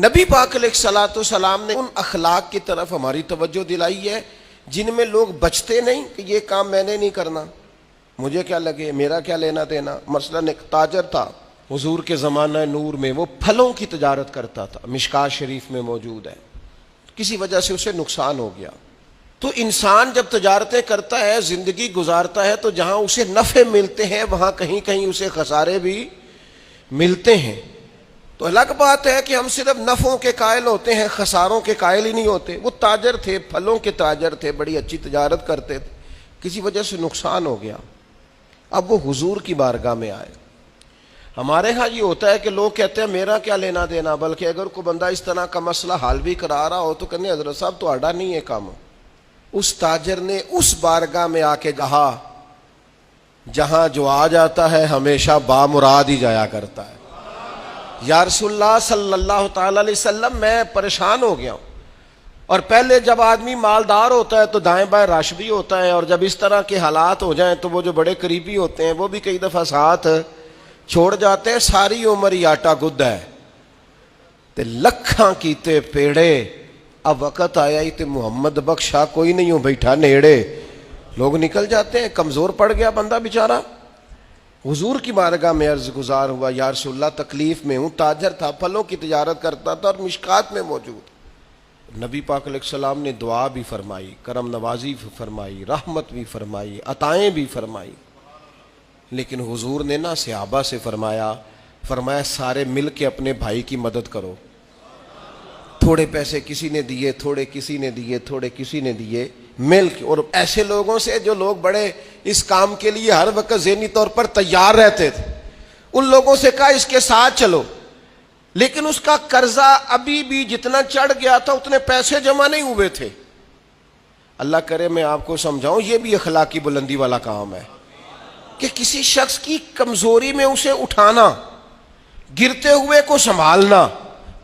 نبی پاک علیہ الصلوۃ والسلام نے ان اخلاق کی طرف ہماری توجہ دلائی ہے جن میں لوگ بچتے نہیں کہ یہ کام میں نے نہیں کرنا، مجھے کیا لگے، میرا کیا لینا دینا۔ مثلا ایک تاجر تھا حضور کے زمانہ نور میں، وہ پھلوں کی تجارت کرتا تھا، مشکات شریف میں موجود ہے۔ کسی وجہ سے اسے نقصان ہو گیا۔ تو انسان جب تجارتیں کرتا ہے، زندگی گزارتا ہے، تو جہاں اسے نفع ملتے ہیں وہاں کہیں کہیں اسے خسارے بھی ملتے ہیں۔ تو الگ بات ہے کہ ہم صرف نفعوں کے قائل ہوتے ہیں، خساروں کے قائل ہی نہیں ہوتے۔ وہ تاجر تھے، پھلوں کے تاجر تھے، بڑی اچھی تجارت کرتے تھے، کسی وجہ سے نقصان ہو گیا۔ اب وہ حضور کی بارگاہ میں آئے۔ ہمارے ہاں یہ ہوتا ہے کہ لوگ کہتے ہیں میرا کیا لینا دینا، بلکہ اگر کوئی بندہ اس طرح کا مسئلہ حل بھی کرا رہا ہو تو کہنے حضرت صاحب تو آڈا نہیں ہے کام۔ اس تاجر نے اس بارگاہ میں آ کے کہا جہاں جو آ جاتا ہے ہمیشہ بامراد ہی جایا کرتا ہے۔ یا رسول اللہ صلی اللہ تعالی علیہ وسلم، میں پریشان ہو گیا ہوں۔ اور پہلے جب آدمی مالدار ہوتا ہے تو دائیں بائیں رش بھی ہوتا ہے، اور جب اس طرح کے حالات ہو جائیں تو وہ جو بڑے قریبی ہوتے ہیں وہ بھی کئی دفعہ ساتھ چھوڑ جاتے ہیں۔ ساری عمر ہی آٹا گد ہے تے لکھاں کیتے پیڑے، اب وقت آیا ہی تے محمد بخشا کوئی نہیں ہوں بیٹھا نیڑے۔ لوگ نکل جاتے ہیں، کمزور پڑ گیا بندہ بیچارہ۔ حضور کی بارگاہ میں عرض گزار ہوا یا رسول اللہ تکلیف میں ہوں۔ تاجر تھا، پھلوں کی تجارت کرتا تھا اور مشکات میں موجود۔ نبی پاک علیہ السلام نے دعا بھی فرمائی، کرم نوازی بھی فرمائی، رحمت بھی فرمائی، عطائیں بھی فرمائی، لیکن حضور نے نا صحابہ سے فرمایا سارے مل کے اپنے بھائی کی مدد کرو۔ تھوڑے پیسے کسی نے دیے، تھوڑے کسی نے دیے، تھوڑے کسی نے دیے، مل کے۔ اور ایسے لوگوں سے جو لوگ بڑے اس کام کے لیے ہر وقت ذہنی طور پر تیار رہتے تھے، ان لوگوں سے کہا اس کے ساتھ چلو، لیکن اس کا قرضہ ابھی بھی جتنا چڑھ گیا تھا اتنے پیسے جمع نہیں ہوئے تھے۔ اللہ کرے میں آپ کو سمجھاؤں، یہ بھی اخلاقی بلندی والا کام ہے کہ کسی شخص کی کمزوری میں اسے اٹھانا، گرتے ہوئے کو سنبھالنا،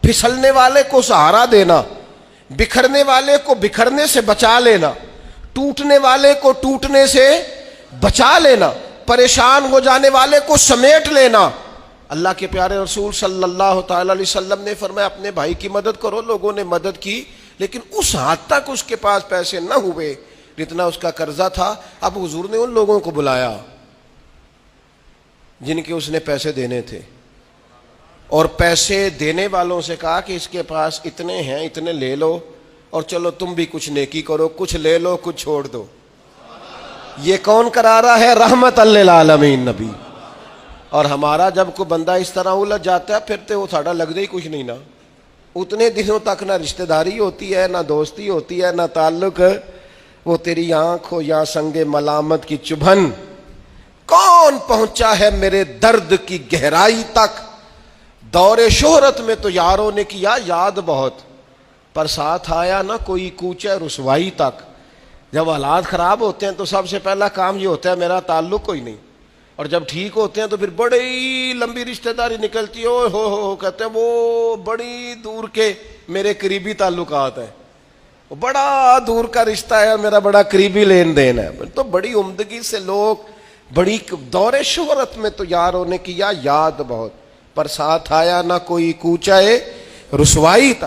پھسلنے والے کو سہارا دینا، بکھرنے والے کو بکھرنے سے بچا لینا، ٹوٹنے والے کو ٹوٹنے سے بچا لینا، پریشان ہو جانے والے کو سمیٹ لینا۔ اللہ کے پیارے رسول صلی اللہ تعالی علیہ وسلم نے فرمایا اپنے بھائی کی مدد کرو۔ لوگوں نے مدد کی، لیکن اس حد تک اس کے پاس پیسے نہ ہوئے جتنا اس کا قرضہ تھا۔ اب حضور نے ان لوگوں کو بلایا جن کے اس نے پیسے دینے تھے، اور پیسے دینے والوں سے کہا کہ اس کے پاس اتنے ہیں، اتنے لے لو، اور چلو تم بھی کچھ نیکی کرو، کچھ لے لو کچھ چھوڑ دو۔ یہ کون کرا رہا ہے؟ رحمت للعالمین نبی۔ اور ہمارا جب کوئی بندہ اس طرح الجھ جاتا ہے پھر تو وہ ساڑا لگتا ہی کچھ نہیں نا۔ اتنے دنوں تک نہ رشتہ داری ہوتی ہے، نہ دوستی ہوتی ہے، نہ تعلق۔ وہ تیری آنکھ ہو یا سنگ ملامت کی چبھن، کون پہنچا ہے میرے درد کی گہرائی تک۔ دور شہرت میں تو یاروں نے کیا یاد بہت، پر ساتھ آیا نہ کوئی کوچے رسوائی تک۔ جب حالات خراب ہوتے ہیں تو سب سے پہلا کام یہ ہوتا ہے میرا تعلق کوئی نہیں، اور جب ٹھیک ہوتے ہیں تو پھر بڑی لمبی رشتہ داری نکلتی ہے، او ہو کہتے ہیں وہ بڑی دور کے میرے قریبی تعلقات ہیں، وہ بڑا دور کا رشتہ ہے، میرا بڑا قریبی لین دین ہے۔ تو بڑی عمدگی سے لوگ، بڑی دور شہرت میں تو یاروں نے کیا یاد بہت، پر ساتھ آیا نہ کوئی کوچہ رسوائی تک۔